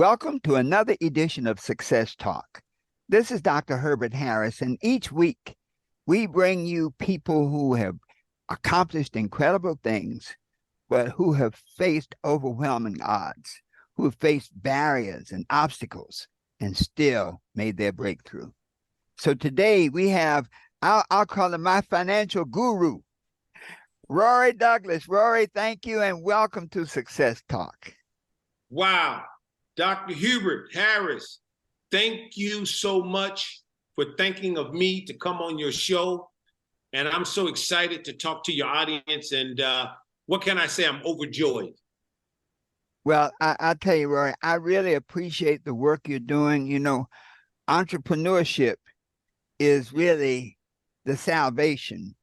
Welcome to another edition of Success Talk. This is Dr. Herbert Harris, and each week we bring you people who have accomplished incredible things, but who have faced overwhelming odds, who have faced barriers and obstacles and still made their breakthrough. So today we have, I'll call him my financial guru, Rory Douglas. Rory, thank you and welcome to Success Talk. Wow. Dr. Herbert Harris, thank you so much for thinking of me to come on your show. And I'm so excited to talk to your audience. And what can I say? I'm overjoyed. Well, I'll tell you, Rory, I really appreciate the work you're doing. You know, entrepreneurship is really the salvation,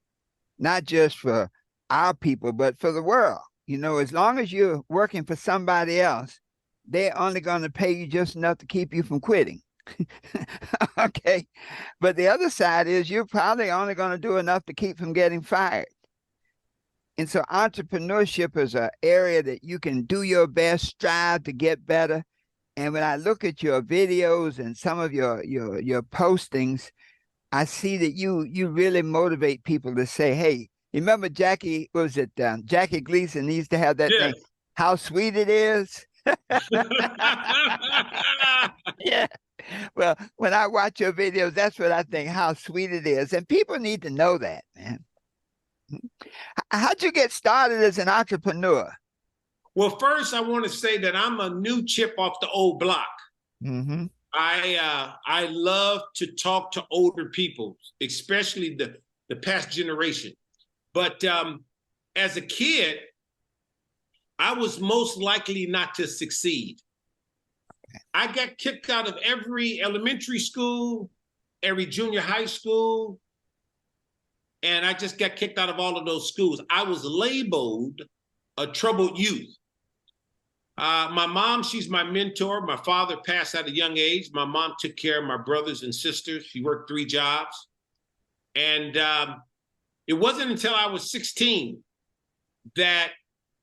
not just for our people, but for the world. You know, as long as you're working for somebody else, they're only going to pay you just enough to keep you from quitting. Okay. But the other side is you're probably only going to do enough to keep from getting fired. And so entrepreneurship is an area that you can do your best, strive to get better. And when I look at your videos and some of your postings, I see that you really motivate people to say, hey, remember Jackie, what was it? Jackie Gleason used to have that thing, how sweet it is. Yeah. Well, when I watch your videos, that's what I think, how sweet it is. And people need to know that, man. How'd you get started as an entrepreneur? Well, first, I want to say that I'm a new chip off the old block. Mm-hmm. I love to talk to older people, especially the past generation. But as a kid, I was most likely not to succeed. I got kicked out of every elementary school, every junior high school, and I just got kicked out of all of those schools. I was labeled a troubled youth. My mom, she's my mentor. My father passed at a young age. My mom took care of my brothers and sisters. She worked 3 jobs. And it wasn't until I was 16 that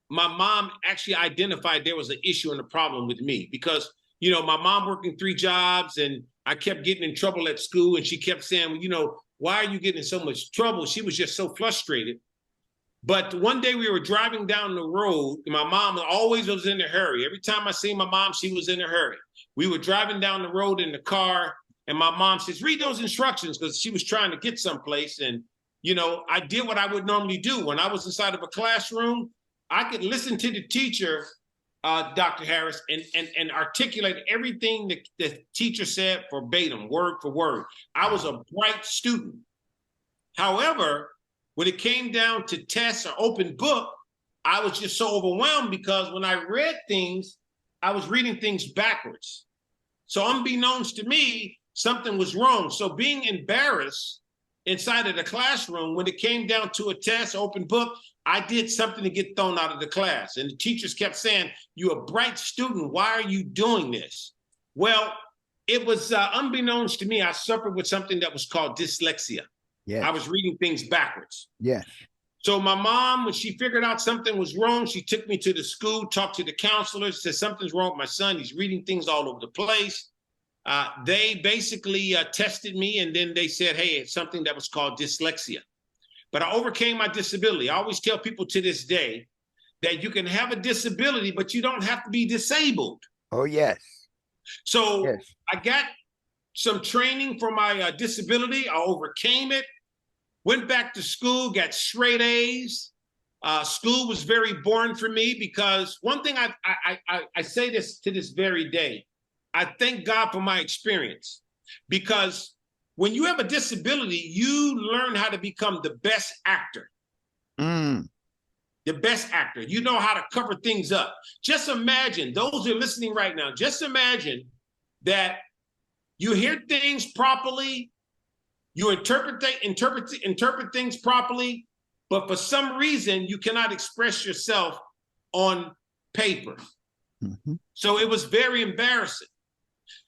my mom actually identified there was an issue and a problem with me because, you know, my mom working 3 jobs and I kept getting in trouble at school and she kept saying, well, you know, why are you getting in so much trouble? She was just so frustrated. But one day we were driving down the road and my mom always was in a hurry. Every time I see my mom, she was in a hurry. We were driving down the road in the car and my mom says, read those instructions because she was trying to get someplace. And, you know, I did what I would normally do. When I was inside of a classroom, I could listen to the teacher, Dr. Harris, and articulate everything that the teacher said verbatim, word for word. I was a bright student. However, when it came down to tests or open book, I was just so overwhelmed because when I read things, I was reading things backwards. So unbeknownst to me, something was wrong. So being embarrassed inside of the classroom, when it came down to a test, open book, I did something to get thrown out of the class. And the teachers kept saying, you're a bright student. Why are you doing this? Well, it was unbeknownst to me, I suffered with something that was called dyslexia. Yes. I was reading things backwards. Yes. So my mom, when she figured out something was wrong, she took me to the school, talked to the counselors, said something's wrong with my son. He's reading things all over the place. They basically tested me and then they said, hey, it's something that was called dyslexia. But I overcame my disability. I always tell people to this day that you can have a disability, but you don't have to be disabled. Oh, yes. So yes. I got some training for my disability. I overcame it, went back to school, got straight A's. School was very boring for me because one thing I say this to this very day, I thank God for my experience because when you have a disability, you learn how to become the best actor. The best actor. You know how to cover things up. Just imagine, those who are listening right now, just imagine that you hear things properly, you interpret things properly, but for some reason, you cannot express yourself on paper. Mm-hmm. So it was very embarrassing.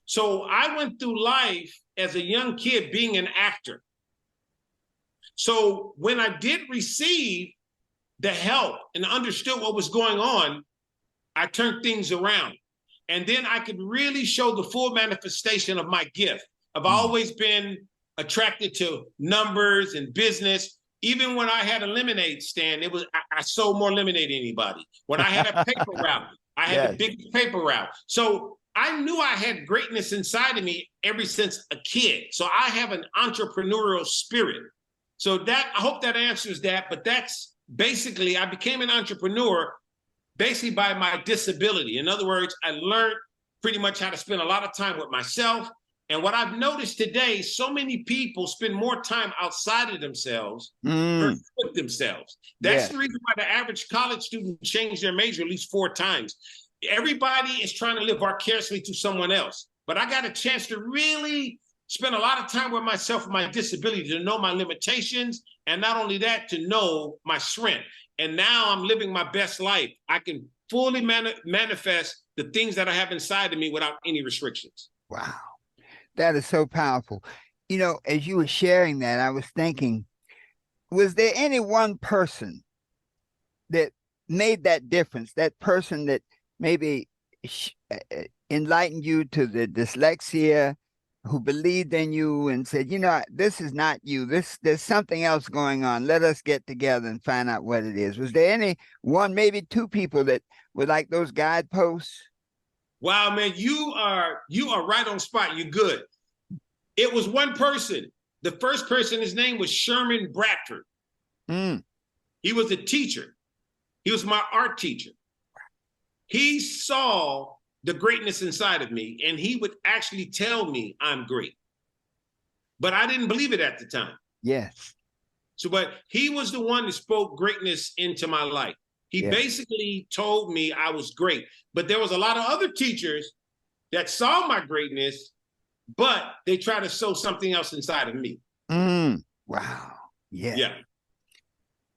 So I went through life as a young kid being an actor. So when I did receive the help and understood what was going on, I turned things around. And then I could really show the full manifestation of my gift. I've Mm. always been attracted to numbers and business. Even when I had a lemonade stand, I sold more lemonade than anybody. When I had a paper route, I had Yes. the biggest paper route. So I knew I had greatness inside of me ever since a kid. So I have an entrepreneurial spirit. So that, I hope that answers that. But that's basically, I became an entrepreneur basically by my disability. In other words, I learned pretty much how to spend a lot of time with myself. And what I've noticed today, so many people spend more time outside of themselves versus with themselves. That's Yes. the reason why the average college student changed their major at least 4 times. Everybody is trying to live vicariously to someone else. But I got a chance to really spend a lot of time with myself and my disability, to know my limitations, and not only that, to know my strength. And now I'm living my best life. I can fully manifest the things that I have inside of me without any restrictions. Wow. That is so powerful. You know, as you were sharing that, I was thinking, was there any one person that made that difference? That person that maybe enlightened you to the dyslexia, who believed in you and said, you know, this is not you. There's something else going on. Let us get together and find out what it is. Was there any one, maybe 2 people that were like those guideposts? Wow, man, you are right on spot. You're good. It was one person. The first person, his name was Sherman Bradford. Mm. He was a teacher. He was my art teacher. He saw the greatness inside of me, and he would actually tell me I'm great. But I didn't believe it at the time. Yes. So, but he was the one that spoke greatness into my life. He basically told me I was great. But there was a lot of other teachers that saw my greatness, but they tried to sow something else inside of me. Wow. Yeah. Yeah.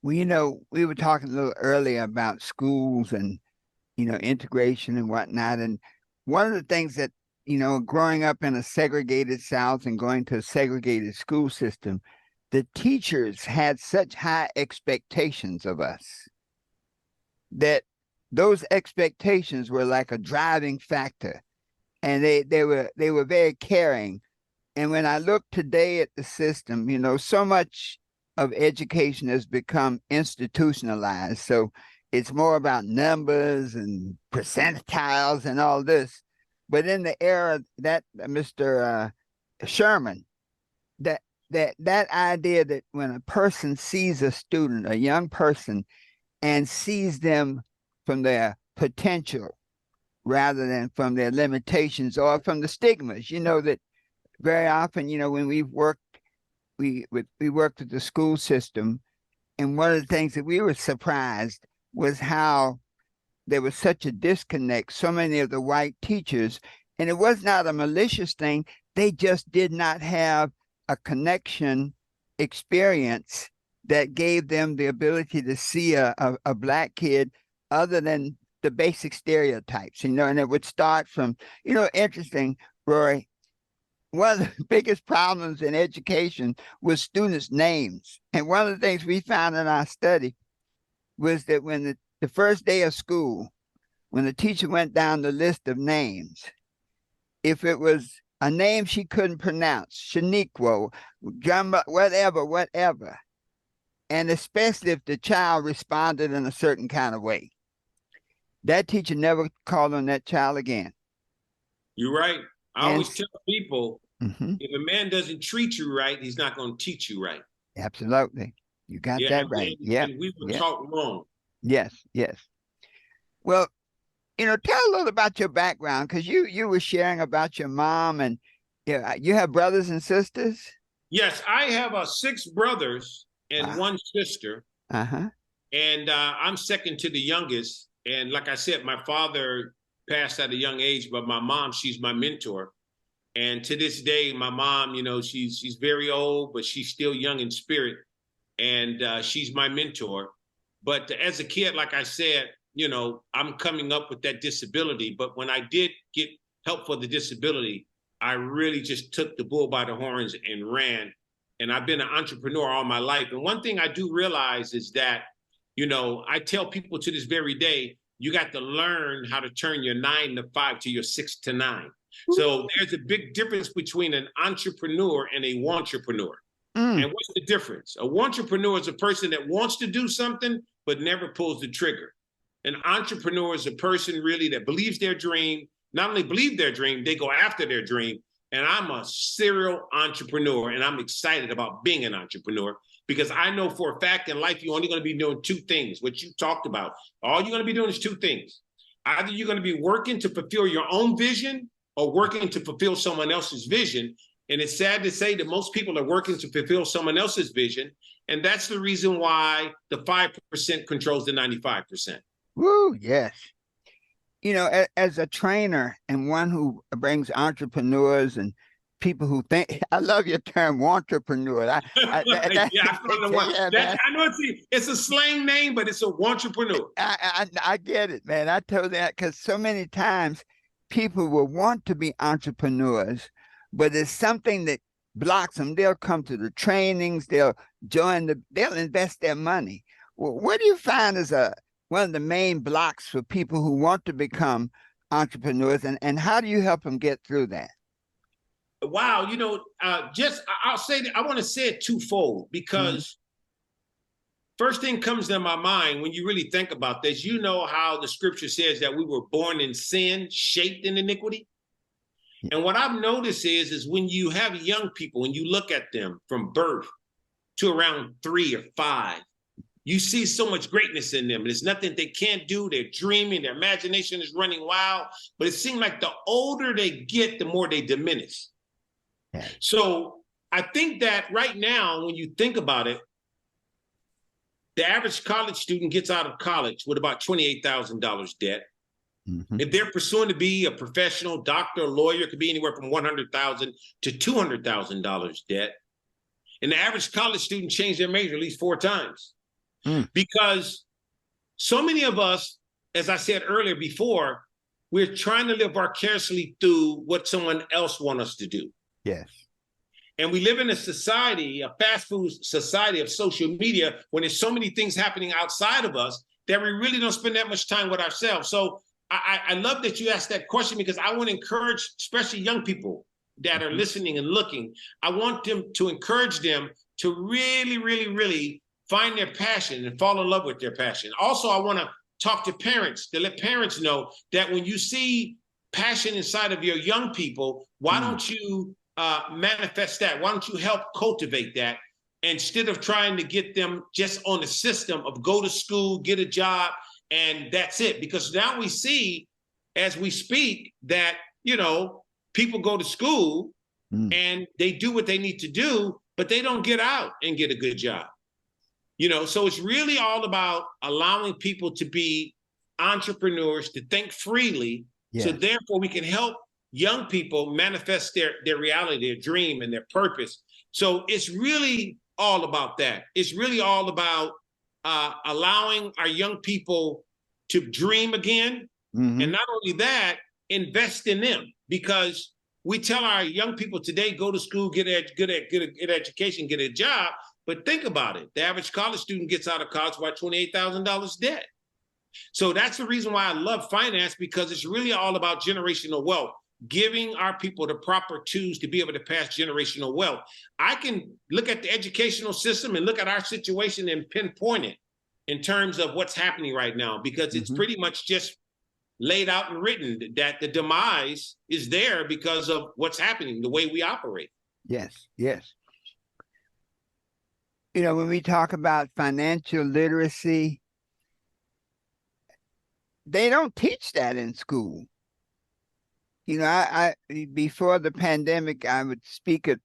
Well, you know, we were talking a little earlier about schools and, you know, integration and whatnot. And one of the things that, you know, growing up in a segregated South and going to a segregated school system, the teachers had such high expectations of us that those expectations were like a driving factor. And they were very caring. And when I look today at the system, you know, so much of education has become institutionalized. So it's more about numbers and percentiles and all this. But in the era that Mr. Sherman, that idea that when a person sees a student, a young person, and sees them from their potential rather than from their limitations or from the stigmas, you know, that very often, you know, when we worked with the school system, and one of the things that we were surprised was how there was such a disconnect. So many of the white teachers, and it was not a malicious thing, they just did not have a connection experience that gave them the ability to see a Black kid other than the basic stereotypes, you know, and it would start from, you know, interesting, Rory. One of the biggest problems in education was students' names. And one of the things we found in our study was that when the first day of school, when the teacher went down the list of names, if it was a name she couldn't pronounce, Shaniqua, whatever, and especially if the child responded in a certain kind of way, that teacher never called on that child again. You're right. I always tell people, if a man doesn't treat you right, he's not going to teach you right. Absolutely. You got that right. Yeah. And we were taught wrong. Yes. Yes. Well, you know, tell a little about your background, because you were sharing about your mom, and you have brothers and sisters? Yes, I have 6 brothers and 1 sister. And I'm second to the youngest. And like I said, my father passed at a young age, but my mom, she's my mentor. And to this day, my mom, you know, she's very old, but she's still young in spirit. And she's my mentor. But as a kid, like I said, you know, I'm coming up with that disability. But when I did get help for the disability, I really just took the bull by the horns and ran. And I've been an entrepreneur all my life. And one thing I do realize is that, you know, I tell people to this very day, you got to learn how to turn your 9 to 5 to your 6 to 9. So there's a big difference between an entrepreneur and a wantrepreneur. Mm. And what's the difference? A wantrepreneur is a person that wants to do something but never pulls the trigger. An entrepreneur is a person really that believes their dream, not only believe their dream, they go after their dream. And I'm a serial entrepreneur, and I'm excited about being an entrepreneur because I know for a fact in life, you're only going to be doing two things, what you talked about. All you're going to be doing is two things. Either you're going to be working to fulfill your own vision or working to fulfill someone else's vision. And it's sad to say that most people are working to fulfill someone else's vision. And that's the reason why the 5% controls the 95%. Woo, yes. You know, as a trainer and one who brings entrepreneurs and people who think, I love your term, entrepreneur. I know it's a slang name, but it's a entrepreneur. I get it, man. I told that because so many times people will want to be entrepreneurs, but it's something that blocks them. They'll come to the trainings, they'll invest their money. Well, what do you find is one of the main blocks for people who want to become entrepreneurs, and how do you help them get through that? Wow, I'll say that I want to say it twofold because first thing comes to my mind when you really think about this, you know how the scripture says that we were born in sin, shaped in iniquity. And what I've noticed is when you have young people and you look at them from birth to around 3 or 5, you see so much greatness in them. There's nothing they can't do. They're dreaming. Their imagination is running wild. But it seems like the older they get, the more they diminish. Yeah. So I think that right now, when you think about it, the average college student gets out of college with about $28,000 debt. Mm-hmm. If they're pursuing to be a professional doctor or lawyer, it could be anywhere from $100,000 to $200,000 debt. And the average college student changed their major at least 4 times. Because so many of us, as I said earlier before, we're trying to live vicariously through what someone else wants us to do. Yes. And we live in a society, a fast food society of social media, when there's so many things happening outside of us that we really don't spend that much time with ourselves. So I love that you asked that question because I want to encourage, especially young people that are listening and looking, I want them to encourage them to really, really, really find their passion and fall in love with their passion. Also, I want to talk to parents to let parents know that when you see passion inside of your young people, why don't you manifest that? Why don't you help cultivate that instead of trying to get them just on the system of go to school, get a job, and that's it? Because now we see as we speak that, people go to school and they do what they need to do, but they don't get out and get a good job. So it's really all about allowing people to be entrepreneurs, to think freely. Yes. So therefore we can help young people manifest their reality, their dream and their purpose. So it's really all about that. It's really all about allowing our young people to dream again. Mm-hmm. And not only that, invest in them, because we tell our young people today, go to school, get an education, get a job. But think about it. The average college student gets out of college with $28,000 debt. So that's the reason why I love finance, because it's really all about generational wealth, giving our people the proper tools to be able to pass generational wealth. I can look at the educational system and look at our situation and pinpoint it in terms of what's happening right now, because it's pretty much just laid out and written that the demise is there because of what's happening, the way we operate. Yes, yes. When we talk about financial literacy, they don't teach that in school. I before the pandemic, I would speak at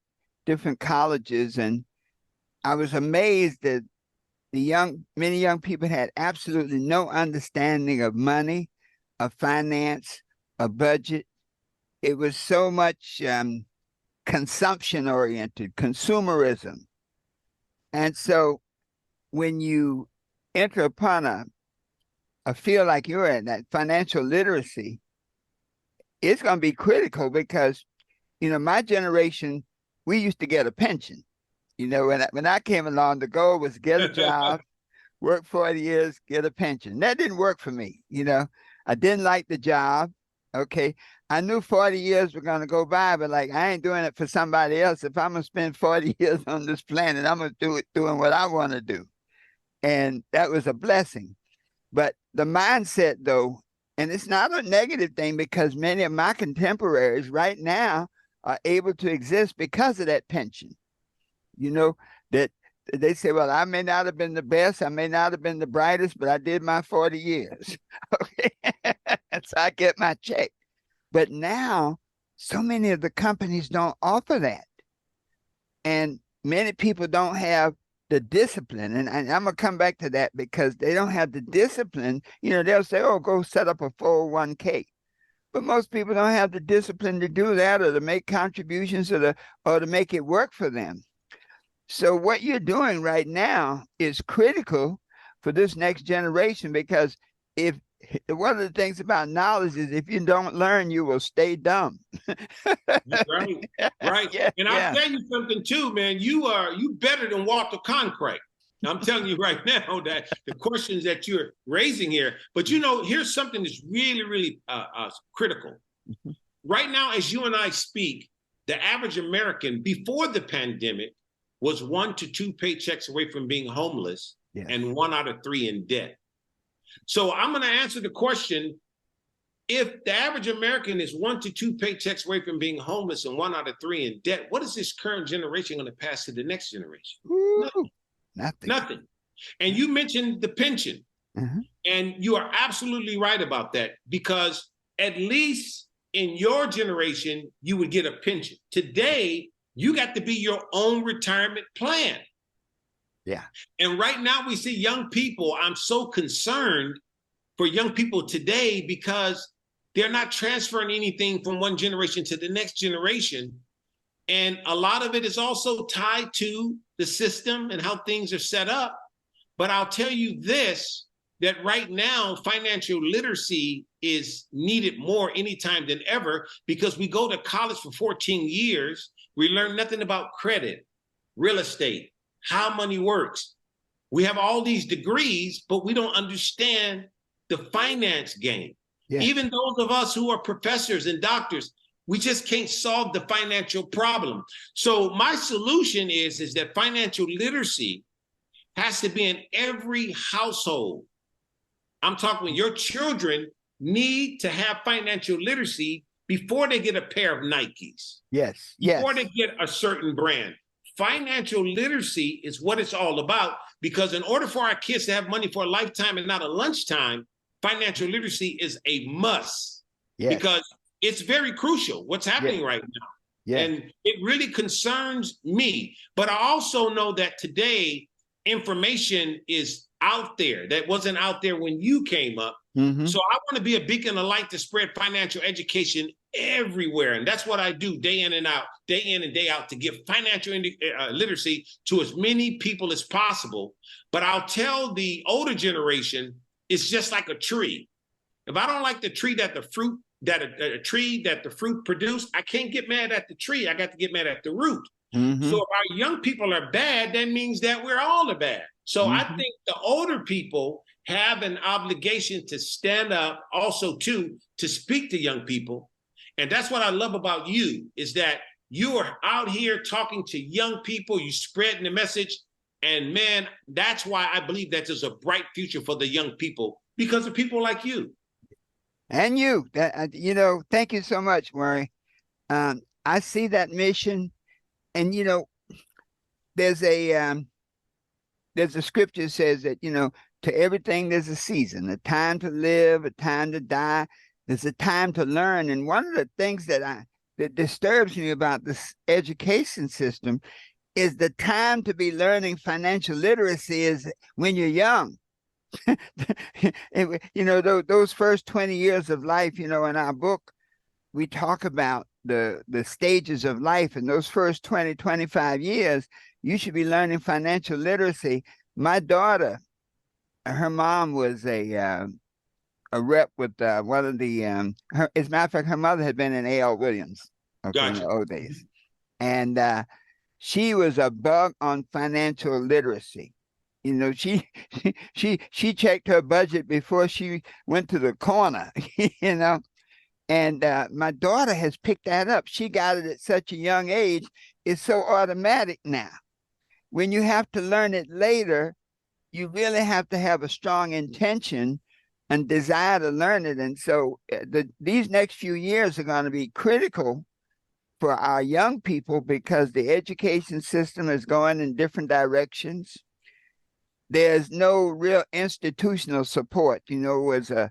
different colleges, and I was amazed that many young people had absolutely no understanding of money, of finance, of budget. It was so much consumption oriented, consumerism. And so when you enter upon a field like you're in, that financial literacy, it's going to be critical because, my generation, we used to get a pension. When I came along, the goal was get a job, work 40 years, get a pension. That didn't work for me. I didn't like the job. Okay. I knew 40 years were going to go by, but like, I ain't doing it for somebody else. If I'm going to spend 40 years on this planet, I'm going to do it doing what I want to do. And that was a blessing. But the mindset, though, and it's not a negative thing because many of my contemporaries right now are able to exist because of that pension. That they say, well, I may not have been the best, I may not have been the brightest, but I did my 40 years. Okay. So I get my check. But now, so many of the companies don't offer that. And many people don't have the discipline. And I'm going to come back to that because they don't have the discipline. They'll say, oh, go set up a 401k. But most people don't have the discipline to do that or to make contributions or to make it work for them. So what you're doing right now is critical for this next generation because if one of the things about knowledge is if you don't learn, you will stay dumb. Right, right. Yeah, And I'll tell you something too, man. You better than Walter Cronkite. I'm telling you right now that the questions that you're raising here, but here's something that's really, really critical. Mm-hmm. Right now, as you and I speak, the average American before the pandemic was 1 to 2 paychecks away from being homeless, yes, and 1 out of 3 in debt. So I'm going to answer the question. If the average American is 1 to 2 paychecks away from being homeless and 1 out of 3 in debt, what is this current generation going to pass to the next generation? Ooh, nothing. And you mentioned the pension. Mm-hmm. And you are absolutely right about that because at least in your generation, you would get a pension. Today, you got to be your own retirement plan. Yeah. And right now we see young people. I'm so concerned for young people today because they're not transferring anything from one generation to the next generation. And a lot of it is also tied to the system and how things are set up. But I'll tell you this, that right now, financial literacy is needed more anytime than ever because we go to college for 14 years. We learn nothing about credit, real estate, how money works. We have all these degrees, but we don't understand the finance game. Yes. Even those of us who are professors and doctors, we just can't solve the financial problem. So my solution is that financial literacy has to be in every household. I'm talking your children need to have financial literacy before they get a pair of Nikes. Yes. Before they get a certain brand. Financial literacy is what it's all about because in order for our kids to have money for a lifetime and not a lunchtime, financial literacy is a must. Yes. Because it's very crucial what's happening right now. Yes. And it really concerns me. But I also know that today information is out there that wasn't out there when you came up. Mm-hmm. So I want to be a beacon of light to spread financial education everywhere. And that's what I do day in and day out to give financial literacy to as many people as possible. But I'll tell the older generation, it's just like a tree. If I don't like the tree that the fruit produced, I can't get mad at the tree. I got to get mad at the root. Mm-hmm. So if our young people are bad, that means that we're all the bad. So I think the older people have an obligation to stand up also to speak to young people. And that's what I love about you is that you are out here talking to young people, you spreading the message. And man, that's why I believe that there's a bright future for the young people because of people like you. And you, thank you so much, Rory. I see that mission. And, there's a scripture that says that, to everything there's a season, a time to live, a time to die. There's a time to learn. And one of the things that disturbs me about this education system is the time to be learning financial literacy is when you're young. Those first 20 years of life, in our book, we talk about the stages of life. And those first 20, 25 years, you should be learning financial literacy. My daughter, her mom was a rep with one of the, as a matter of fact, her mother had been in A.L. Williams in the old days. And she was a bug on financial literacy. You know, she checked her budget before she went to the corner, you know. And my daughter has picked that up. She got it at such a young age. It's so automatic now. When you have to learn it later, you really have to have a strong intention and desire to learn it. And so these next few years are going to be critical for our young people because the education system is going in different directions. There's no real institutional support. You know,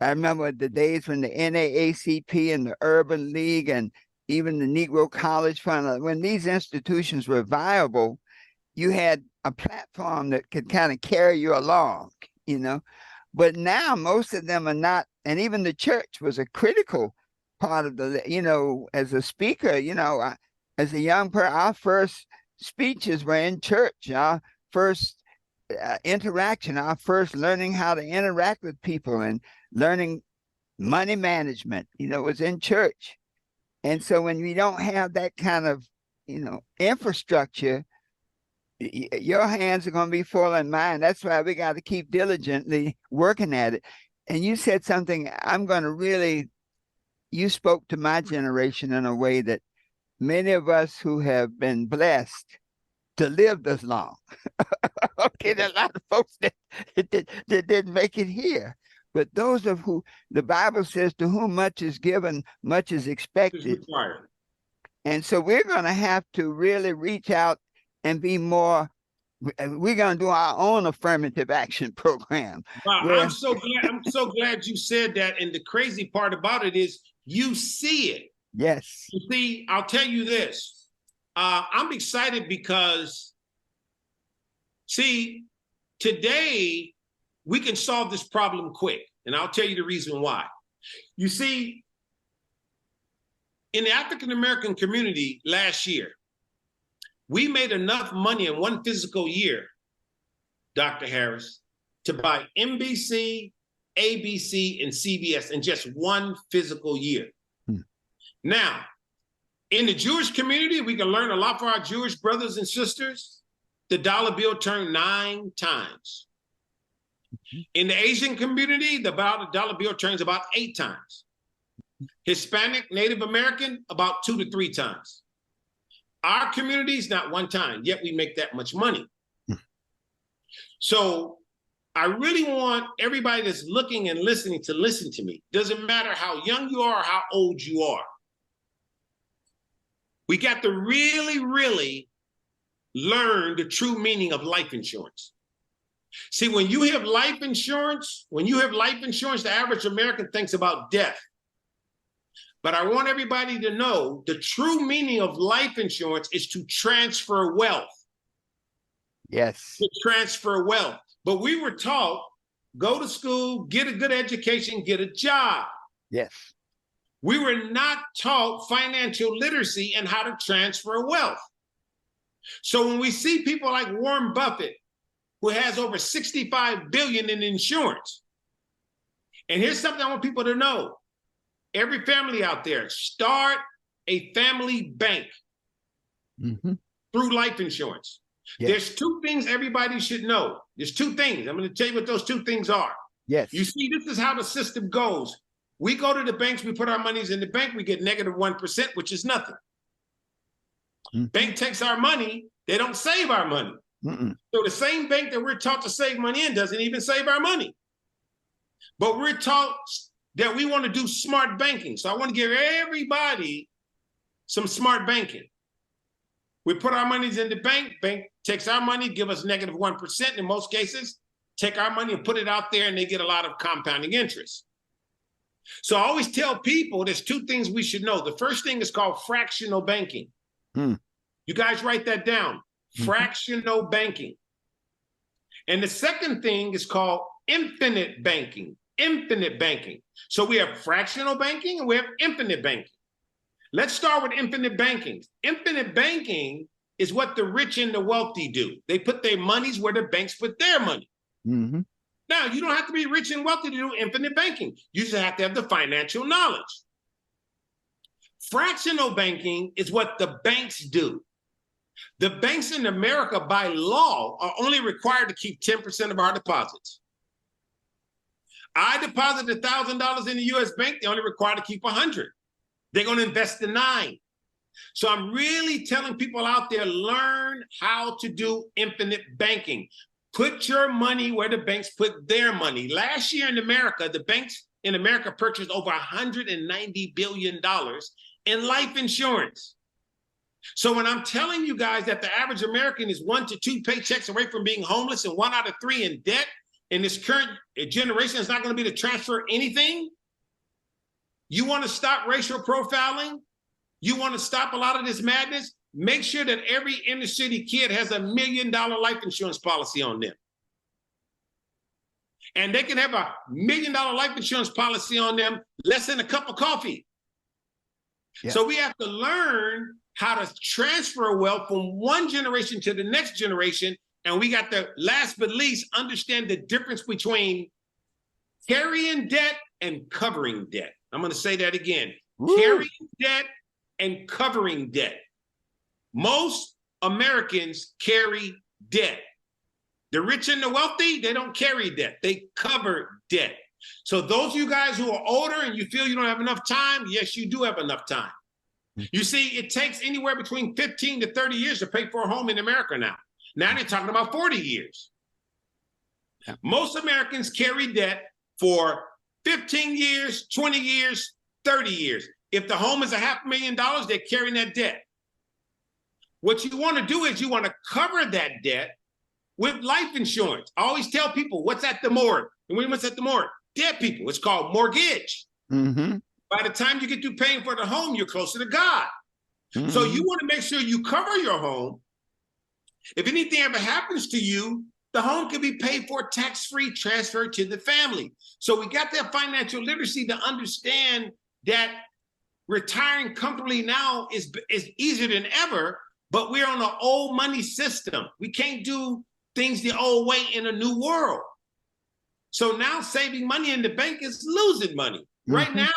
I remember the days when the NAACP and the Urban League and even the Negro College Fund, when these institutions were viable, you had a platform that could kind of carry you along, you know. But now most of them are not, and even the church was a critical part of the, you know, as a speaker, you know, as a young person, our first speeches were in church. Our first interaction, our first learning how to interact with people and learning money management, you know, was in church. And so when you don't have that kind of, you know, infrastructure, your hands are going to be full in mine. That's why we got to keep diligently working at it. And you said something, I'm going to really, you spoke to my generation in a way that many of us who have been blessed to live this long. Okay, there are a lot of folks that didn't make it here. But those of who the Bible says, to whom much is given, much is expected. And so we're going to have to really reach out and be more. We're going to do our own affirmative action program. Wow, I'm so glad you said that. And the crazy part about it is you see it. Yes. You see, I'll tell you this. I'm excited because, see, today we can solve this problem quick. And I'll tell you the reason why. You see, in the African-American community last year, we made enough money in one physical year, Dr. Harris, to buy NBC, ABC, and CBS in just one physical year. Now, in the Jewish community, we can learn a lot from our Jewish brothers and sisters. The dollar bill turned 9 times. In the Asian community, the dollar bill turns about 8 times. Hispanic, Native American, about 2 to 3 times. Our communities, not 1 time, yet we make that much money. So I really want everybody that's looking and listening to listen to me. Doesn't matter how young you are or how old you are. We got to really, really learn the true meaning of life insurance. See, when you have life insurance, the average American thinks about death. But I want everybody to know the true meaning of life insurance is to transfer wealth. Yes. To transfer wealth. But we were taught, go to school, get a good education, get a job. Yes. We were not taught financial literacy and how to transfer wealth. So when we see people like Warren Buffett, who has over $65 billion in insurance, and here's something I want people to know. Every family out there, start a family bank through life insurance. Yes. There's 2 things everybody should know. There's 2 things. I'm going to tell you what those 2 things are. Yes. You see, this is how the system goes. We go to the banks, we put our monies in the bank, we get negative 1%, which is nothing. Bank takes our money, they don't save our money. So the same bank that we're taught to save money in doesn't even save our money. But we're taught that we want to do smart banking. So I want to give everybody some smart banking. We put our monies in the bank takes our money, give us negative 1% in most cases, take our money and put it out there and they get a lot of compounding interest. So I always tell people there's 2 things we should know. The first thing is called fractional banking. You guys write that down, fractional banking. And the second thing is called infinite banking. Infinite banking. So we have fractional banking and we have infinite banking. Let's start with infinite banking. Infinite banking is what the rich and the wealthy do. They put their monies where the banks put their money. Now, you don't have to be rich and wealthy to do infinite banking. You just have to have the financial knowledge. Fractional banking is what the banks do. The banks in America, by law, are only required to keep 10% of our deposits. I deposit $1,000 in the U.S. bank, they're only required to keep 100. They're going to invest the 9. So I'm really telling people out there, learn how to do infinite banking. Put your money where the banks put their money. Last year in America, the banks in America purchased over $190 billion in life insurance. So when I'm telling you guys that the average American is 1 to 2 paychecks away from being homeless and 1 out of 3 in debt, and this current generation is not going to be to transfer anything, you want to stop racial profiling? You want to stop a lot of this madness? Make sure that every inner city kid has $1 million life insurance policy on them. And they can have $1 million life insurance policy on them less than a cup of coffee. Yeah. So we have to learn how to transfer wealth from one generation to the next generation. And we got to, last but least, understand the difference between carrying debt and covering debt. I'm going to say that again. Woo. Carrying debt and covering debt. Most Americans carry debt. The rich and the wealthy, they don't carry debt. They cover debt. So those of you guys who are older and you feel you don't have enough time, yes, you do have enough time. You see, it takes anywhere between 15 to 30 years to pay for a home in America now. Now they're talking about 40 years. Most Americans carry debt for 15 years, 20 years, 30 years. If the home is $500,000, they're carrying that debt. What you want to do is you want to cover that debt with life insurance. I always tell people, what's at the morgue? And what's at the morgue? Dead people. It's called mortgage. Mm-hmm. By the time you get through paying for the home, you're closer to God. Mm-hmm. So you want to make sure you cover your home. If anything ever happens to you, the home can be paid for tax-free, transferred to the family. So we got that financial literacy to understand that retiring comfortably now is easier than ever, but we're on an old money system. We can't do things the old way in a new world. So now saving money in the bank is losing money. Mm-hmm. Right now,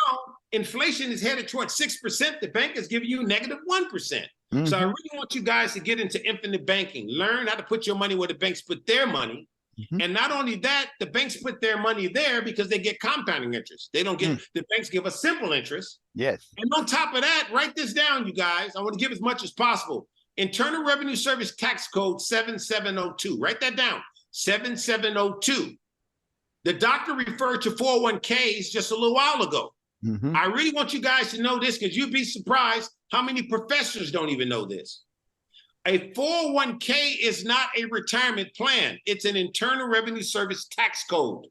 inflation is headed towards 6%. The bank is giving you negative 1%. Mm-hmm. So I really want you guys to get into infinite banking. Learn how to put your money where the banks put their money. Mm-hmm. And not only that, the banks put their money there because they get compounding interest. They don't get, the banks give us simple interest. Yes. And on top of that, write this down, you guys. I want to give as much as possible. Internal Revenue Service Tax Code 7702. Write that down. 7702. The doctor referred to 401ks just a little while ago. Mm-hmm. I really want you guys to know this because you'd be surprised how many professors don't even know this. A 401k is not a retirement plan. It's an Internal Revenue Service tax code.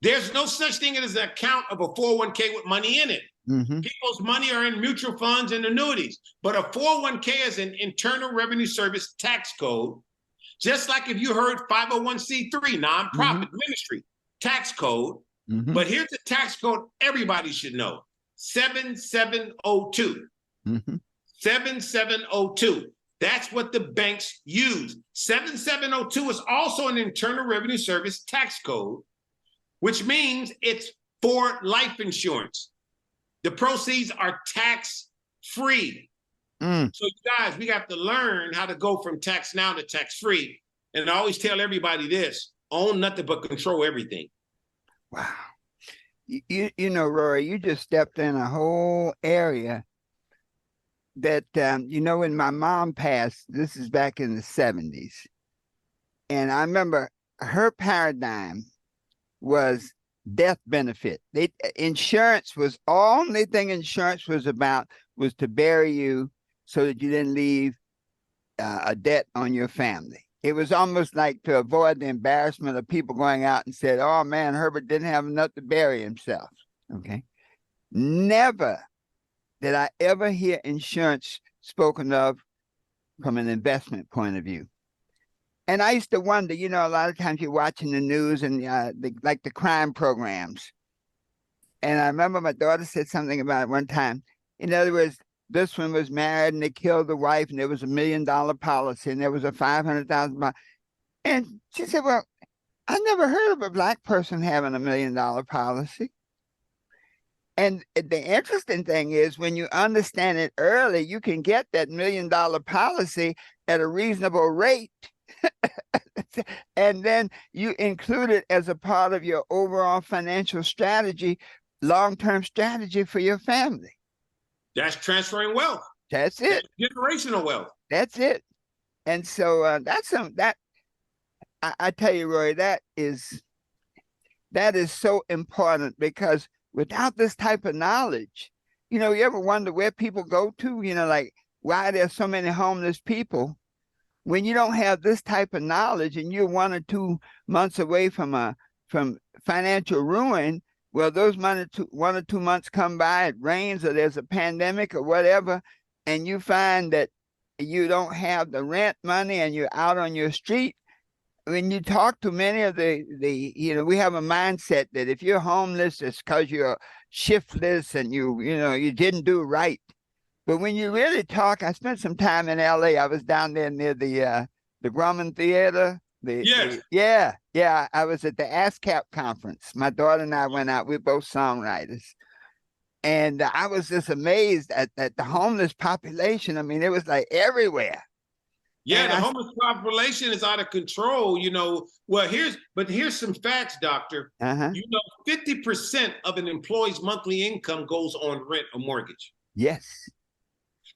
There's no such thing as an account of a 401k with money in it. Mm-hmm. People's money are in mutual funds and annuities, but a 401k is an Internal Revenue Service tax code. Just like if you heard 501c3, nonprofit ministry, tax code. Mm-hmm. But here's the tax code everybody should know, 7702. Mm-hmm. 7702. That's what the banks use. 7702 is also an Internal Revenue Service tax code, which means it's for life insurance. The proceeds are tax-free. So you guys, we got to learn how to go from tax now to tax-free. And I always tell everybody this, own nothing but control everything. Wow. You know, Rory, you just stepped in a whole area that, you know, when my mom passed, this is back in the 70s. And I remember her paradigm was death benefit. Insurance was, only thing insurance was about was to bury you so that you didn't leave a debt on your family. It was almost like to avoid the embarrassment of people going out and said, oh man, Herbert didn't have enough to bury himself. Okay. Never did I ever hear insurance spoken of from an investment point of view. And I used to wonder, you know, a lot of times you're watching the news and like the crime programs. And I remember my daughter said something about it one time. In other words, this one was married and they killed the wife and there was $1 million policy and there was a $500,000. And she said, well, I never heard of a black person having $1 million policy. And the interesting thing is when you understand it early, you can get that $1 million policy at a reasonable rate. And then you include it as a part of your overall financial strategy, long-term strategy for your family. That's transferring wealth. That's it. That's generational wealth. That's it. And so I tell you, Roy, that is so important because without this type of knowledge, you ever wonder where people go to, like why there's so many homeless people when you don't have this type of knowledge and you're 1 or 2 months away from financial ruin. Well, those 1 or 2 months come by, it rains or there's a pandemic or whatever, and you find that you don't have the rent money and you're out on your street. When you talk to many of we have a mindset that if you're homeless, it's because you're shiftless and you didn't do right. But when you really talk, I spent some time in LA. I was down there near the Grumman Theater. Yes. Yeah. I was at the ASCAP conference. My daughter and I went out. We're both songwriters. And I was just amazed at the homeless population. I mean, it was like everywhere. Yeah, And the homeless population is out of control, Well, here's some facts, doctor. 50% of an employee's monthly income goes on rent or mortgage. Yes.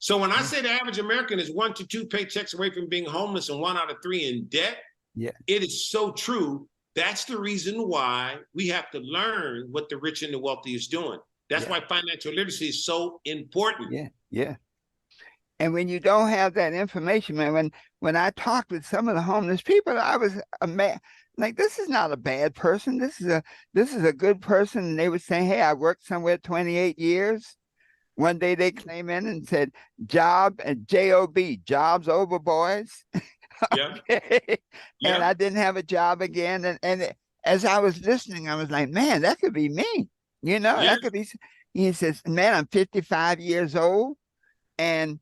So when I say the average American is 1 to 2 paychecks away from being homeless and 1 out of 3 in debt, yeah, it is so true. That's the reason why we have to learn what the rich and the wealthy is doing. That's why financial literacy is so important. Yeah. And when you don't have that information, man, when I talked with some of the homeless people, I was amazed. Like, this is not a bad person. This is a good person. And they were saying, hey, I worked somewhere 28 years. One day they came in and said, job and J-O-B, jobs over, boys. Yeah. And I didn't have a job again. And as I was listening, I was like, man, that could be me. That could be. He says, man, I'm 55 years old. And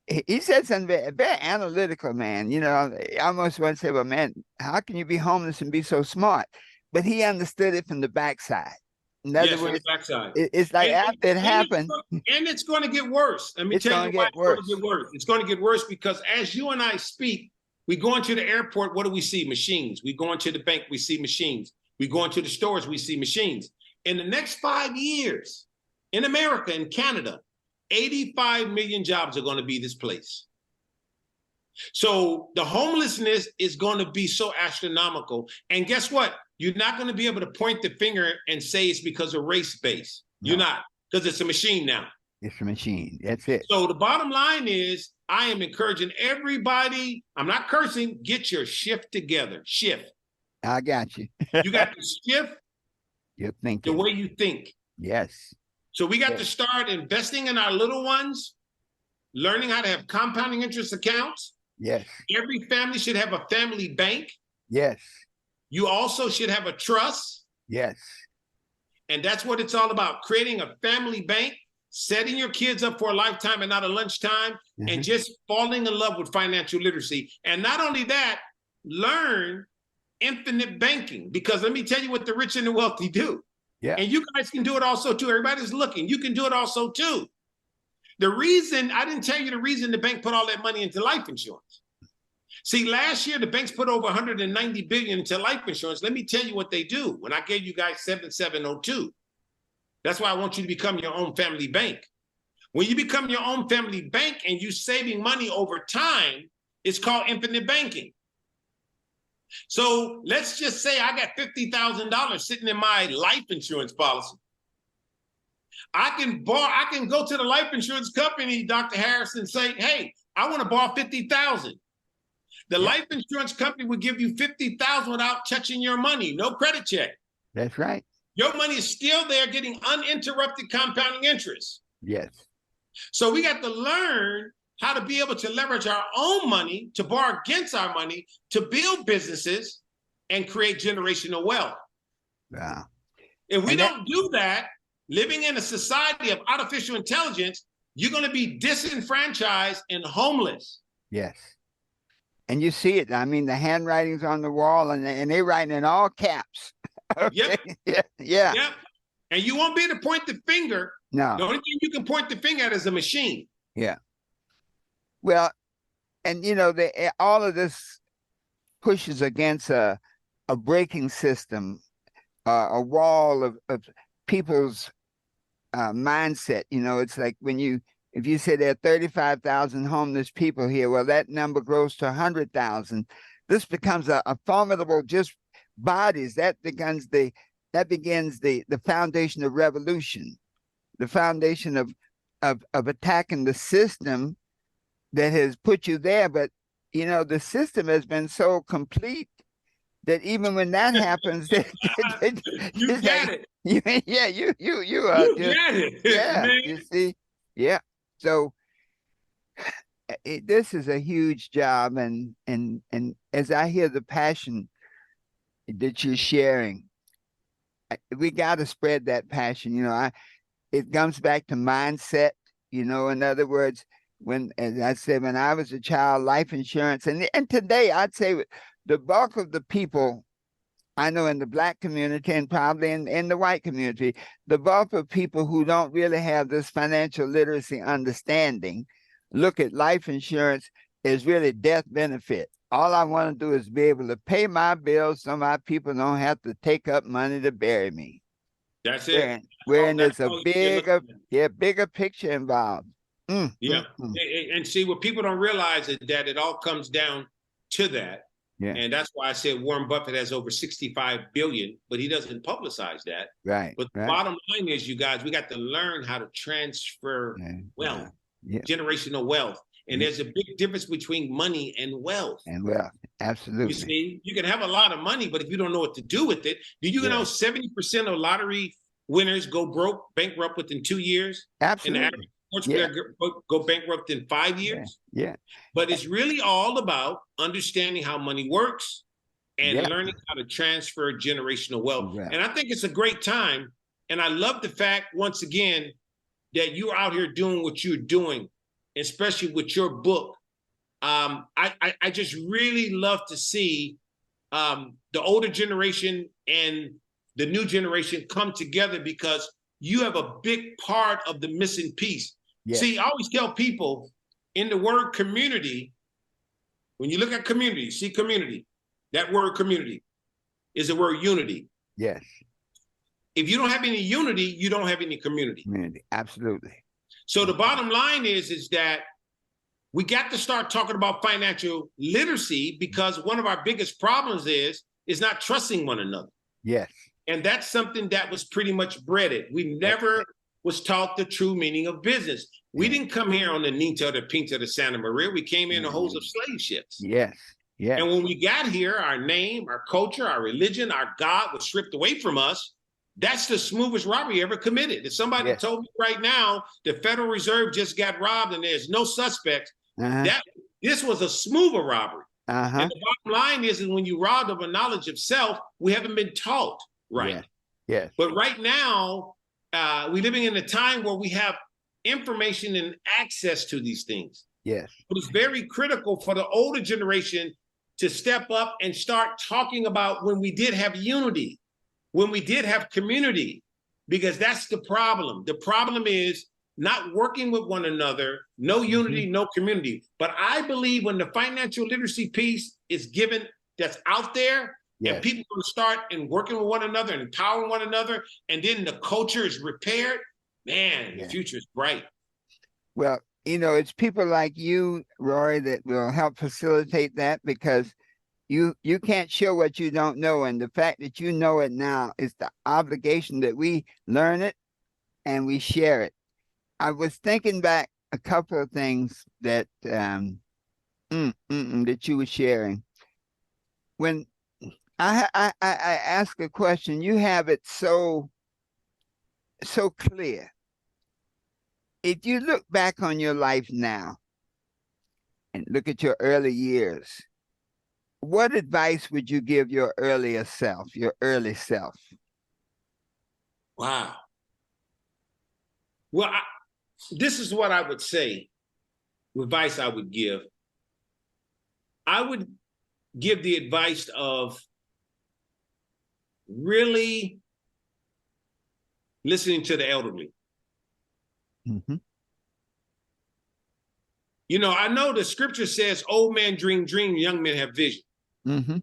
he said something very, very analytical, man. I almost want to say, well, man, how can you be homeless and be so smart? But he understood it from the backside. In other words, it's like after it happened. And it's going to get worse. Let me tell you why it's going to get worse. It's going to get worse because as you and I speak, we go into the airport, what do we see? Machines. We go into the bank, we see machines. We go into the stores, we see machines. In the next 5 years, in America and Canada, 85 million jobs are going to be displaced. So the homelessness is going to be so astronomical. And guess what? You're not going to be able to point the finger and say it's because of race base. No. You're not, because it's a machine now. It's a machine. That's it. So the bottom line is I am encouraging everybody, I'm not cursing, get your shift together. Shift. I got you. You got to shift You're thinking. the way you think. Yes. So we got to start investing in our little ones, learning how to have compounding interest accounts. Yes. Every family should have a family bank. Yes. You also should have a trust. Yes. And that's what it's all about, creating a family bank, setting your kids up for a lifetime and not a lunchtime, and just falling in love with financial literacy. And not only that, learn infinite banking, because let me tell you what the rich and the wealthy do. Yeah. And you guys can do it also too. Everybody's looking. You can do it also too. The reason, I didn't tell you the reason the bank put all that money into life insurance. See, last year, the banks put over 190 billion into life insurance. Let me tell you what they do. When I gave you guys 7702, that's why I want you to become your own family bank. When you become your own family bank and you're saving money over time, it's called infinite banking. So let's just say I got $50,000 sitting in my life insurance policy. I can go to the life insurance company, Dr. Harris, and say, hey, I want to borrow $50,000. The life insurance company would give you $50,000 without touching your money, no credit check. That's right. Your money is still there getting uninterrupted compounding interest. Yes. So we got to learn how to be able to leverage our own money, to borrow against our money, to build businesses and create generational wealth. Yeah. If we don't do that, living in a society of artificial intelligence, you're going to be disenfranchised and homeless. Yes. And you see it. I mean, the handwriting's on the wall and they're writing in all caps. Okay? Yep. Yeah. Yep. And you won't be able to point the finger. No. The only thing you can point the finger at is a machine. Yeah. Well, and all of this pushes against a braking system, a wall of people's mindset. It's like if you say there are 35,000 homeless people here, well, that number grows to 100,000. This becomes a formidable just bodies. That begins the foundation of revolution, the foundation of attacking the system that has put you there. But the system has been so complete that even when that happens, You got like, it. yeah, you You just, got it, yeah, man. you see, yeah. So this is a huge job, and as I hear the passion that you're sharing, we got to spread that passion. It comes back to mindset. In other words, as I said, when I was a child, life insurance, and today I'd say the bulk of the people I know in the Black community and probably in the white community, the bulk of people who don't really have this financial literacy understanding look at life insurance as really death benefit. All I want to do is be able to pay my bills so my people don't have to take up money to bury me. That's it. Wherein That's there's a all you're looking at. bigger picture involved. Yeah. And see, what people don't realize is that it all comes down to that. Yeah. And that's why I said Warren Buffett has over 65 billion, but he doesn't publicize that. Right. But the bottom line is, you guys, we got to learn how to transfer wealth, generational wealth. And there's a big difference between money and wealth. Absolutely. You see, you can have a lot of money, but if you don't know what to do with it, do you know 70% of lottery winners go bankrupt within 2 years? Absolutely. And the average sports player go bankrupt in 5 years? Yeah. But it's really all about understanding how money works and learning how to transfer generational wealth. And I think it's a great time. And I love the fact, once again, that you're out here doing what you're doing, especially with your book. I just really love to see the older generation and the new generation come together, because you have a big part of the missing piece. Yes. See, I always tell people, in the word community, when you look at community, see community, that word community is the word unity. Yes. If you don't have any unity, you don't have any community. Community, absolutely. So the bottom line is that we got to start talking about financial literacy, because one of our biggest problems is not trusting one another. Yes. And that's something that was pretty much bred. We never was taught the true meaning of business. We didn't come here on the Nita, the Pinta, the Santa Maria. We came in the holds of slave ships. Yes. Yes. And when we got here, our name, our culture, our religion, our God was stripped away from us. That's the smoothest robbery ever committed. If somebody told me right now the Federal Reserve just got robbed and there's no suspects, this was a smoother robbery. And the bottom line is when you rob of a knowledge of self, we haven't been taught right. Yes. But right now, we're living in a time where we have information and access to these things. Yes. But it's very critical for the older generation to step up and start talking about when we did have unity, when we did have community, because that's the problem. The problem is not working with one another, no unity, no community. But I believe when the financial literacy piece is given, that's out there, and people will start and working with one another and empowering one another, and then the culture is repaired, man, the future is bright. Well, it's people like you, Rory, that will help facilitate that, because you can't show what you don't know. And the fact that you know it now is the obligation that we learn it and we share it. I was thinking back a couple of things that that you were sharing. When I ask a question, you have it so clear. If you look back on your life now and look at your early years, what advice would you give your early self? Wow. Well, this is what I would say, advice I would give. I would give the advice of really listening to the elderly. Mm-hmm. You know, I know the scripture says, old men dream, young men have vision. Mm-hmm.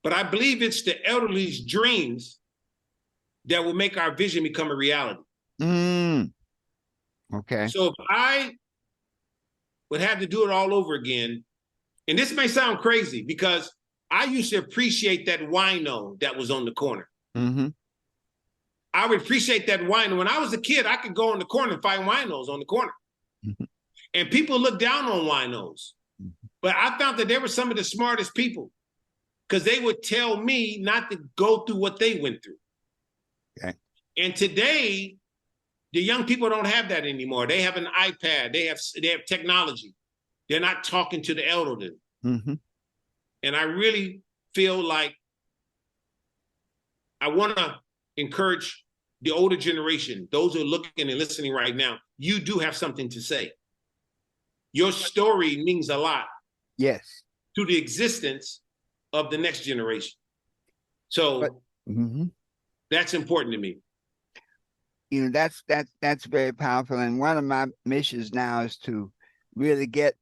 But I believe it's the elderly's dreams that will make our vision become a reality. Mm. Okay. So if I would have to do it all over again, and this may sound crazy because I used to appreciate that wino that was on the corner. Mm-hmm. I would appreciate that wino. When I was a kid, I could go in the corner and find winos on the corner. Mm-hmm. And people look down on winos. But I found that they were some of the smartest people because they would tell me not to go through what they went through. Okay. And today, the young people don't have that anymore. They have an iPad. They have technology. They're not talking to the elderly. Mm-hmm. And I really feel like I want to encourage the older generation, those who are looking and listening right now, you do have something to say. Your story means a lot. Yes. To the existence of the next generation. So mm-hmm. That's important to me. You know, that's very powerful. And one of my missions now is to really get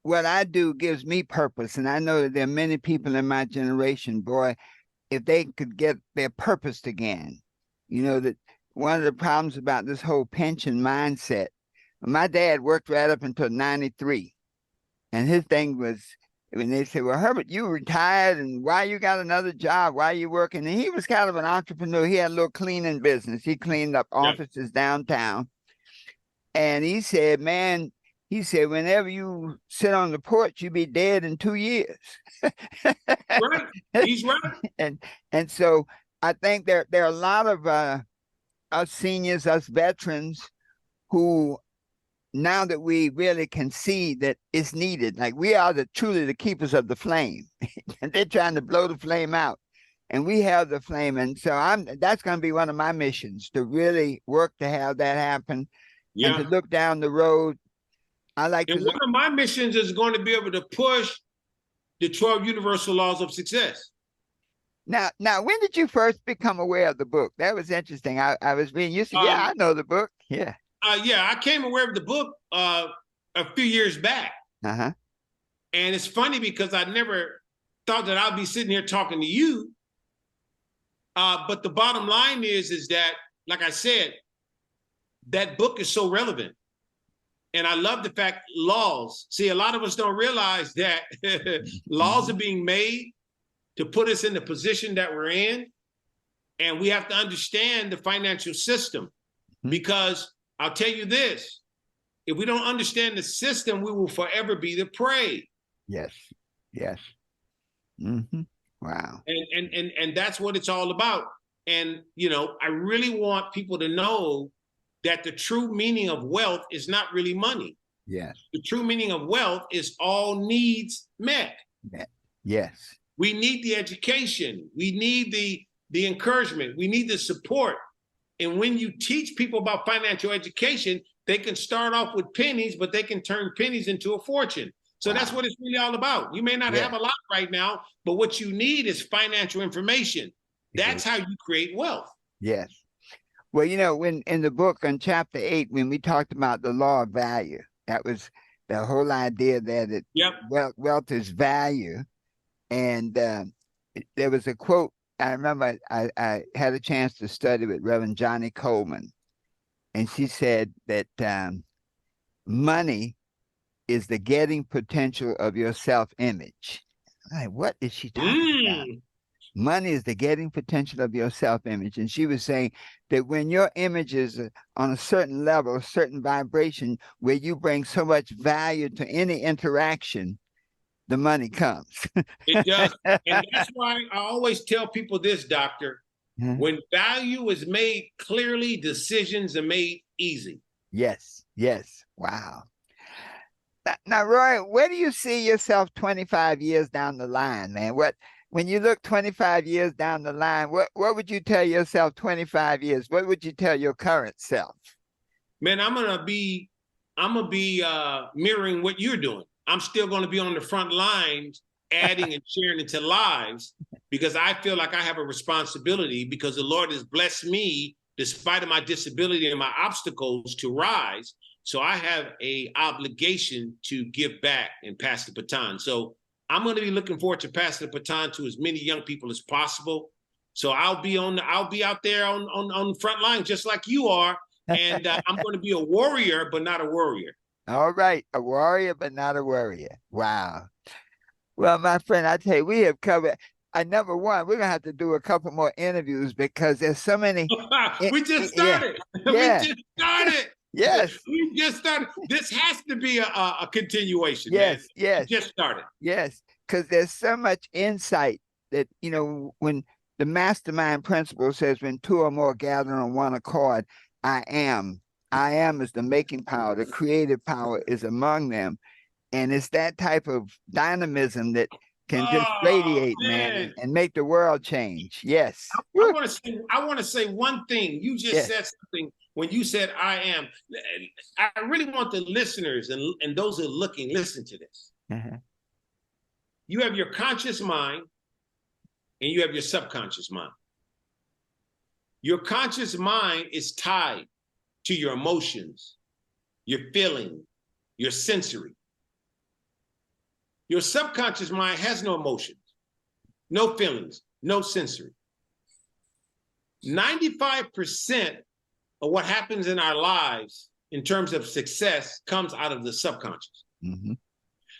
what I do gives me purpose. And I know that there are many people in my generation, boy, if they could get their purpose again, you know, that one of the problems about this whole pension mindset, my dad worked right up until 93. And his thing was, when they said, well, Herbert, you retired and why you got another job? Why are you working? And he was kind of an entrepreneur. He had a little cleaning business. He cleaned up offices downtown. And he said, man, he said, whenever you sit on the porch, you'll be dead in 2 years. Right. He's right. And so I think there are a lot of us seniors, us veterans who, now that we really can see that it's needed, like we are truly the keepers of the flame, and they're trying to blow the flame out, and we have the flame, and so that's going to be one of my missions, to really work to have that happen, and to look down the road. I like and to. One of my missions is going to be able to push the 12 universal laws of success. Now, when did you first become aware of the book? That was interesting. I was reading. You said, "Yeah, I know the book." Yeah. I came aware of the book a few years back. Uh-huh. And it's funny because I never thought that I'd be sitting here talking to you. But the bottom line is that, like I said, that book is so relevant. And I love the fact laws. See, a lot of us don't realize that laws are being made to put us in the position that we're in. And we have to understand the financial system, because I'll tell you this, if we don't understand the system, we will forever be the prey. Yes. Yes. Mm-hmm. Wow. And that's what it's all about. And, you know, I really want people to know that the true meaning of wealth is not really money. Yes. The true meaning of wealth is all needs met. Yes. We need the education. We need the encouragement. We need the support. And when you teach people about financial education, they can start off with pennies, but they can turn pennies into a fortune. So that's what it's really all about. You may not have a lot right now, but what you need is financial information. That's how you create wealth. Yes. Well, you know, when in the book on chapter 8, when we talked about the law of value, that was the whole idea that wealth is value. And there was a quote. I remember I had a chance to study with Reverend Johnny Coleman, and she said that money is the getting potential of your self-image. Like, what is she talking about? Money is the getting potential of your self-image. And she was saying that when your image is on a certain level, a certain vibration, where you bring so much value to any interaction, the money comes. It does. And that's why I always tell people this, doctor. When value is made clearly, decisions are made easy. Yes. Yes. Wow. Now, Roy, where do you see yourself 25 years down the line, man? When you look 25 years down the line, what would you tell yourself 25 years? What would you tell your current self? Man, I'm gonna be mirroring what you're doing. I'm still going to be on the front lines, adding and sharing into lives. because I feel like I have a responsibility because the Lord has blessed me despite of my disability and my obstacles to rise. So I have a obligation to give back and pass the baton. So I'm going to be looking forward to passing the baton to as many young people as possible. So I'll be out there on the front line just like you are. And I'm going to be a warrior, but not a worrier. All right. A warrior, but not a worrier. Wow. Well, my friend, I tell you, we have covered. Number one, we're gonna have to do a couple more interviews because there's so many. We just Yeah, started. yeah, We just started. yes, We just started. This has to be a continuation, man. yes, yes, We just started. yes. Because there's so much insight that when the mastermind principle says, "When two or more gather on one accord, I am." I am is the making power. The creative power is among them. And it's that type of dynamism that can just Oh radiate, man, man. and make the world change. Yes. I Woo. want to say one thing. You just Yes. said something when you said I am. I really want the listeners and those who are looking, listen to this. Uh-huh. You have your conscious mind and you have your subconscious mind. Your conscious mind is tied to your emotions, your feeling, your sensory. Your subconscious mind has no emotions, no feelings, no sensory. 95% of what happens in our lives in terms of success comes out of the subconscious. Mm-hmm.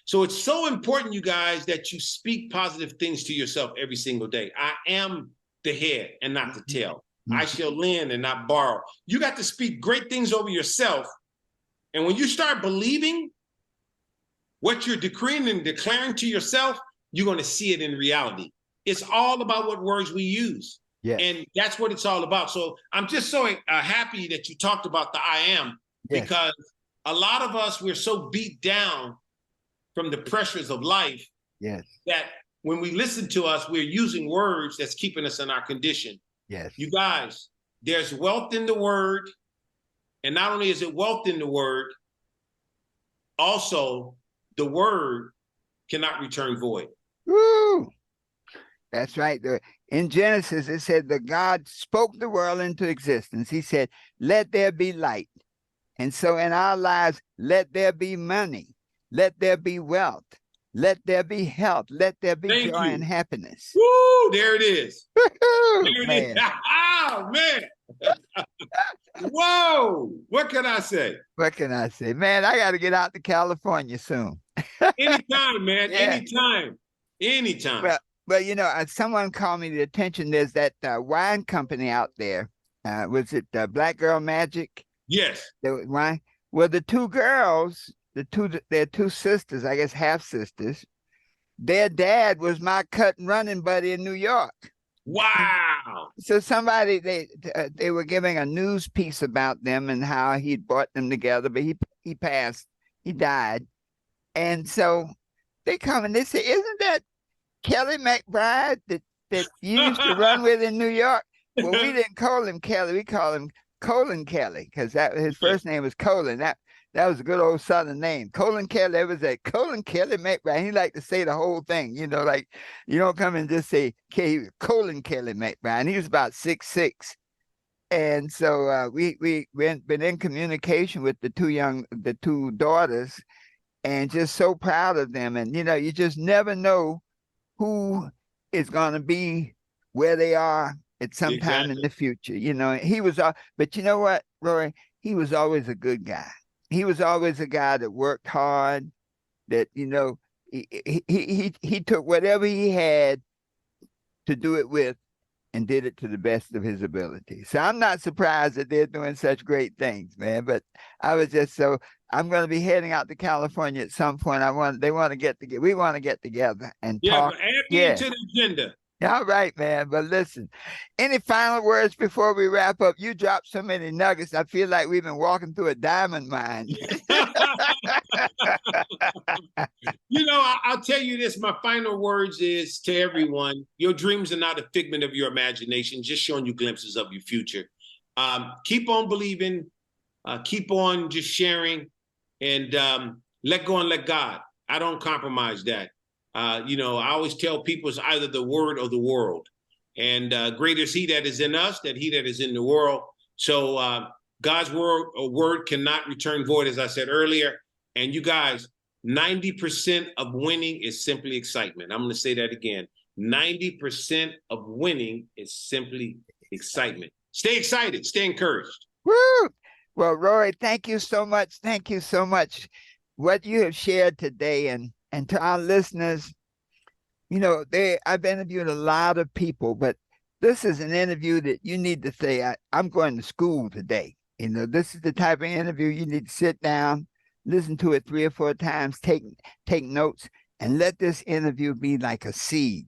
So it's so important, you guys, that you speak positive things to yourself every single day. I am the head and not the tail. I shall lend and not borrow. You got to speak great things over yourself. And when you start believing what you're decreeing and declaring to yourself, you're going to see it in reality. It's all about what words we use. Yes. And that's what it's all about. So I'm just so happy that you talked about the I am, because a lot of us, we're so beat down from the pressures of life that when we listen to us, we're using words that's keeping us in our condition. Yes. You guys, there's wealth in the word. And not only is it wealth in the word, also the word cannot return void. Woo! That's right. In Genesis, it said that God spoke the world into existence. He said, let there be light. And so in our lives, let there be money. Let there be wealth. Let there be health. Let there be joy and happiness. Woo! There it is. There it is. Oh, man. Whoa. What can I say? What can I say? Man, I got to get out to California soon. Anytime, man. Anytime. Anytime. Well, someone called me the attention. There's that wine company out there. Was it Black Girl Magic? Yes. The wine. Well, the two girls, they're two sisters, I guess half sisters. Their dad was my cut and running buddy in New York. Wow. So somebody, they were giving a news piece about them and how he'd brought them together, but he passed, he died. And so they come and they say, isn't that Kelly McBride that you used to run with in New York? Well, we didn't call him Kelly, we call him Colin Kelly, because his first name was Colin. That was a good old Southern name. Colin Kelly. It was a Colin Kelly McBride. He liked to say the whole thing, like you don't come and just say Colin Kelly McBride. He was about 6'6". And so we've been in communication with the two daughters, and just so proud of them. And you just never know who is going to be where they are at some time in the future. He was, but you know what, Rory? He was always a good guy. He was always a guy that worked hard, that, he took whatever he had to do it with and did it to the best of his ability. So I'm not surprised that they're doing such great things, man. But I'm going to be heading out to California at some point. We want to get together and talk. Add me to the agenda. All right, man. But listen, any final words before we wrap up? You dropped so many nuggets. I feel like we've been walking through a diamond mine. I'll tell you this. My final words is to everyone: your dreams are not a figment of your imagination, just showing you glimpses of your future. Keep on believing. Keep on just sharing, and let go and let God. I don't compromise that. I always tell people it's either the word or the world. And greater is he that is in us than he that is in the world. So God's word cannot return void, as I said earlier. And you guys, 90% of winning is simply excitement. I'm going to say that again. 90% of winning is simply excitement. Stay excited. Stay encouraged. Woo! Well, Rory, thank you so much. Thank you so much. What you have shared today, and to our listeners, I've interviewed a lot of people, but this is an interview that you need to say, I'm going to school today. This is the type of interview you need to sit down, listen to it 3 or 4 times, take notes, and let this interview be like a seed.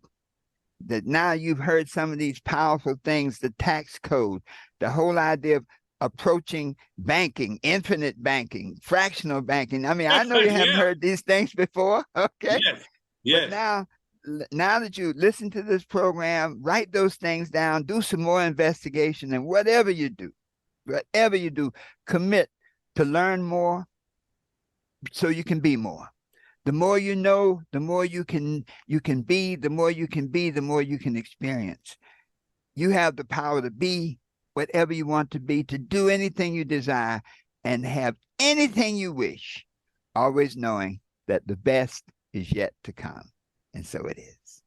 That now you've heard some of these powerful things, the tax code, the whole idea of approaching banking, infinite banking, fractional banking. I mean, I know you haven't heard these things before, okay? Yes. But now that you listen to this program, write those things down, do some more investigation, and whatever you do, commit to learn more so you can be more. The more you know, the more you can be, the more you can be, the more you can experience. You have the power to be whatever you want to be, to do anything you desire, and have anything you wish, always knowing that the best is yet to come. And so it is.